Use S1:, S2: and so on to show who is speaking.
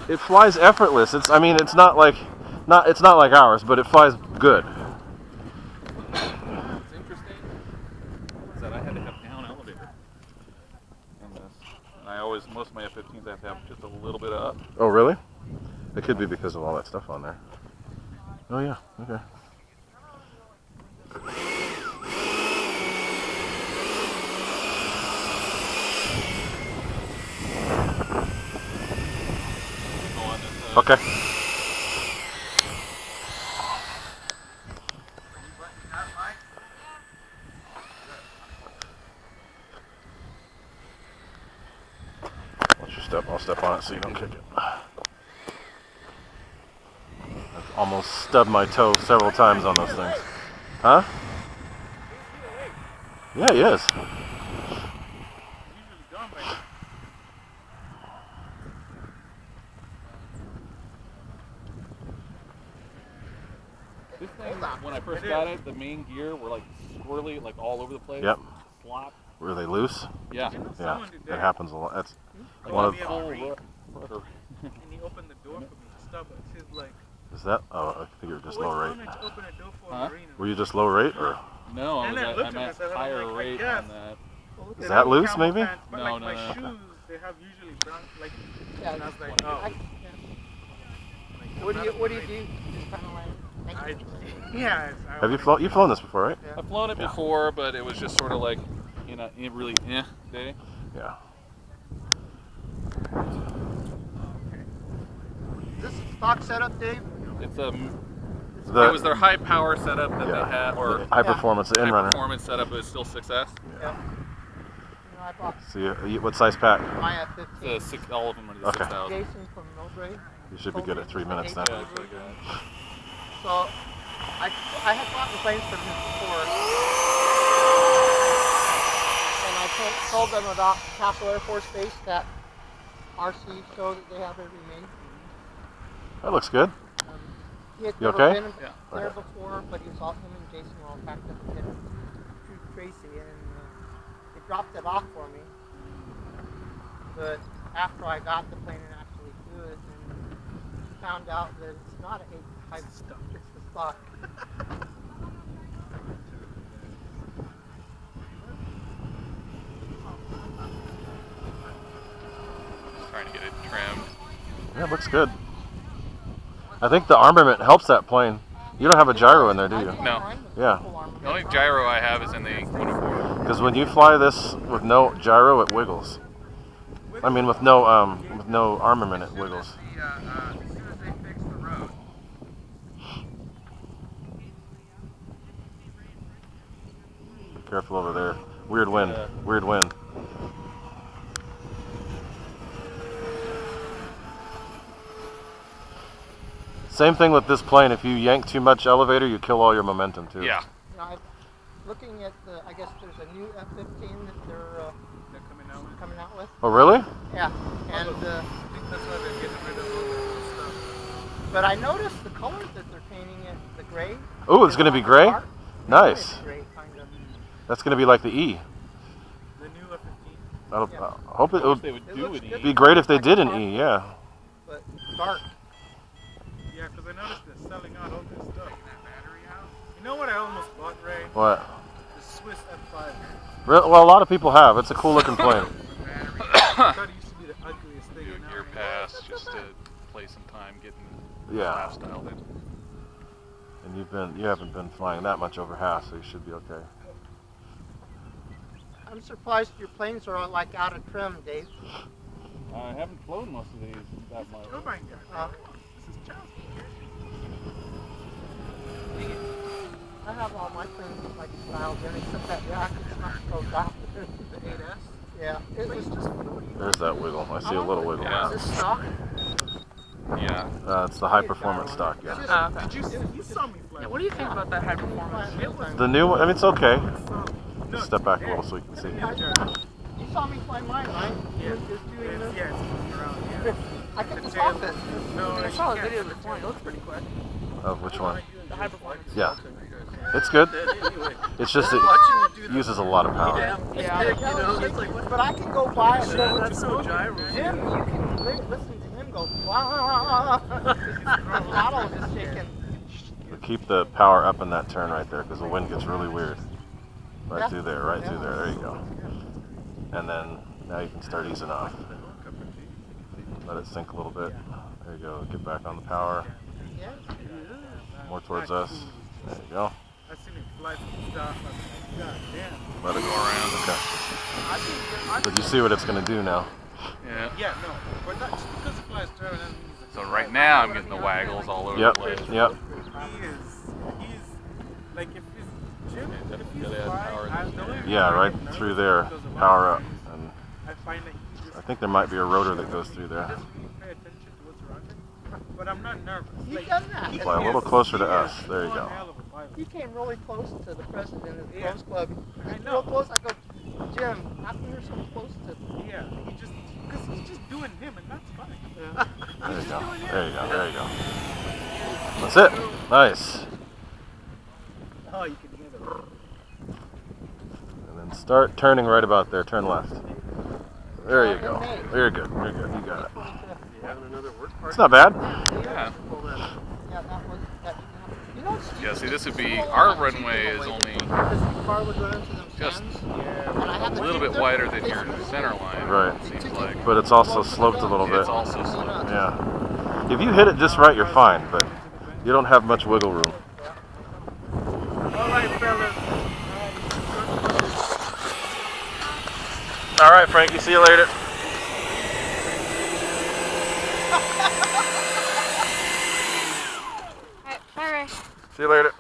S1: It flies effortless. I mean, it's not like ours, but it flies good.
S2: What's interesting is that I had to have down elevator in this. And most of my F-15s I have to have just a little bit up.
S1: Oh, really? It could be because of all that stuff on there. Oh, yeah. Okay. Okay. Once you step, I'll step on it so you don't kick it. I've almost stubbed my toe several times on those things. Huh? Yeah, he is.
S2: This thing, when I first got it, the main gear were like squirrely, like all over the place.
S1: Yep.
S2: Slop.
S1: Were they loose?
S2: Yeah.
S1: Yeah, it happens a lot. That's
S2: like
S1: one of
S2: full
S3: and he opened the door for me to stop it. He's like,
S1: Is that? Oh, I figured just low rate.
S3: open a door for
S2: Huh?
S3: Marina.
S1: Were you just low rate or?
S2: No,
S3: And I
S2: I'm
S3: looked at
S2: at
S3: myself, I'm
S2: higher
S3: like,
S2: rate
S3: yes.
S2: on that.
S1: Is that loose,
S3: Camel
S1: maybe?
S3: pants, but
S2: No,
S3: like
S2: no,
S3: my
S2: no.
S3: shoes, they have usually brown, like,
S4: Yeah,
S3: and I was like, oh.
S4: What do you do? Just kind of like.
S3: Yes.
S1: Have you flown? You've flown this before, right?
S2: I've flown it before, but it was just sort of like, really day.
S1: Yeah.
S4: Is this a stock setup, Dave?
S2: It was their high power setup that they had, or
S1: high performance, the
S2: high
S1: Inrunner.
S2: performance setup, but it's still 6S.
S4: Yeah. You know, I bought
S1: So what size pack?
S4: my F-15.
S2: All of them are the
S1: Okay.
S2: 6,000.
S4: Jason from Mildred.
S1: You should be good at 3 minutes then.
S2: Yeah, it's pretty good.
S4: So I had bought the planes from him before, and I told them about Castle Air Force Base, that RC show that they have every May.
S1: That looks good.
S4: He had
S1: You
S4: never
S1: okay?
S4: been there
S1: Okay.
S4: before, but he was all, him and Jason were all packed up together through Tracy, and they dropped it off for me. But after I got the plane and actually flew it, and found out that it's not an 8 type stuff, it's the stock.
S2: Just trying to get it trimmed.
S1: Yeah, it looks good. I think the armament helps that plane. You don't have a gyro in there, do you?
S2: No.
S1: Yeah.
S2: The only gyro I have is in the 104.
S1: Because when you fly this with no gyro, it wiggles. I mean, with no armament, it wiggles.
S3: As soon as they fix the road.
S1: Be careful over there. Weird wind. Weird wind. Same thing with this plane. If you yank too much elevator, you kill all your momentum too.
S2: Yeah.
S4: You know, looking at I guess there's a new F-15 that they're coming out with.
S1: Oh, really?
S4: Yeah, and
S3: I think that's why they're getting rid of all that stuff.
S4: but I noticed the colors that they're painting it, the gray.
S1: Oh, it's going to be gray?
S4: Dark.
S1: Nice.
S4: Gray, kind of.
S1: That's going to be like the E.
S3: The new F-15.
S1: I
S4: Yeah.
S1: hope it would
S2: They would do it.
S1: be great if they did an E, yeah.
S4: But dark.
S3: Yeah, because I noticed they're selling out all this stuff. That battery house. You know what I almost bought, Ray?
S1: What?
S3: The Swiss F5.
S1: Well, a lot of people have. It's a cool looking plane.
S3: I thought it used to be the ugliest thing.
S2: Do a
S3: and
S2: gear
S3: now-
S2: pass just to play some time getting
S1: Yeah.
S2: lifestyle in.
S1: And you haven't been flying that much over half, so you should be okay.
S4: I'm surprised your planes are like out of trim, Dave.
S2: I haven't flown most of these that much.
S3: Oh my God. This is child's
S4: I have all my planes like dialed in, except that rack is not so down.
S3: The 8S.
S4: Yeah, it was just.
S1: There's that wiggle. I see a little wiggle.
S2: Yeah.
S4: Is this stock?
S2: Yeah.
S1: It's the high performance stock, yeah.
S3: Did you see? You saw me fly.
S5: What do you think about that high performance?
S3: It was
S1: The new one, I mean, it's okay.
S3: no,
S1: Step back a little so you can see.
S4: You saw me fly mine, right?
S3: Yeah.
S4: Just doing this.
S3: Yeah, it's moving around. Yeah.
S4: I can stop it.
S3: No,
S5: I saw a video before. It looks pretty quick.
S1: Of which one?
S5: The high performance.
S1: Yeah. It's good. It's just it uses a lot of power.
S5: Yeah.
S4: But I can go by it.
S3: That's so gyro.
S4: Jim, you can listen The throttle was just shaking.
S1: But keep the power up in that turn right there because the wind gets really weird. Right through there, right through there. There you go. And then now you can start easing off. Let it sink a little bit. There you go. Get back on the power.
S4: Yeah.
S1: More towards us. There you go.
S3: I seen it fly from stuff. God damn.
S1: Let it go around. Okay.
S3: But
S1: But you see what it's going to do now.
S2: Yeah.
S3: Yeah, no. But not just because it flies through and
S2: So right now I'm getting the waggles all over
S1: Yep.
S2: the place.
S1: Yep.
S3: he's like if he's Jim, if he's
S2: Gotta add power
S3: flying,
S2: in this area.
S1: Yeah, right through there. Power up. And
S3: I find that he just
S1: I think there might be a rotor that goes through
S3: he
S1: there.
S3: doesn't really pay attention to what's around him. But I'm not nervous.
S4: He's done that.
S3: he
S1: Fly a little
S3: is-
S1: closer to
S3: he
S1: us.
S3: is
S1: There you
S3: one
S1: go.
S3: hell of a pilot.
S4: He came really close to the president of the
S3: Yeah.
S4: Rose Club.
S3: I
S4: Real
S3: know.
S4: close. I go, Jim, how come you're so close to?
S3: Yeah, he just because he's just doing him, and that's fine.
S1: There you go. There you go. There you go. That's it. Nice.
S3: Oh, you can hear the.
S1: And then start turning right about there. Turn left. There you go. You're good. You're good. You got it. It's not bad.
S2: Yeah.
S4: Yeah, that was that. You know, it's
S2: Yeah, see, this would be, our runway is only
S4: because the car would run into them
S2: just
S4: stands.
S2: a little bit wider than your center line,
S1: Right.
S2: it seems like.
S1: But it's also sloped a little bit.
S2: It's also sloped.
S1: Yeah. If you hit it just right, you're fine. But you don't have much wiggle room.
S3: All right, fellas.
S1: All right, Frankie. See you later.
S5: Bye, Ray.
S1: See you later.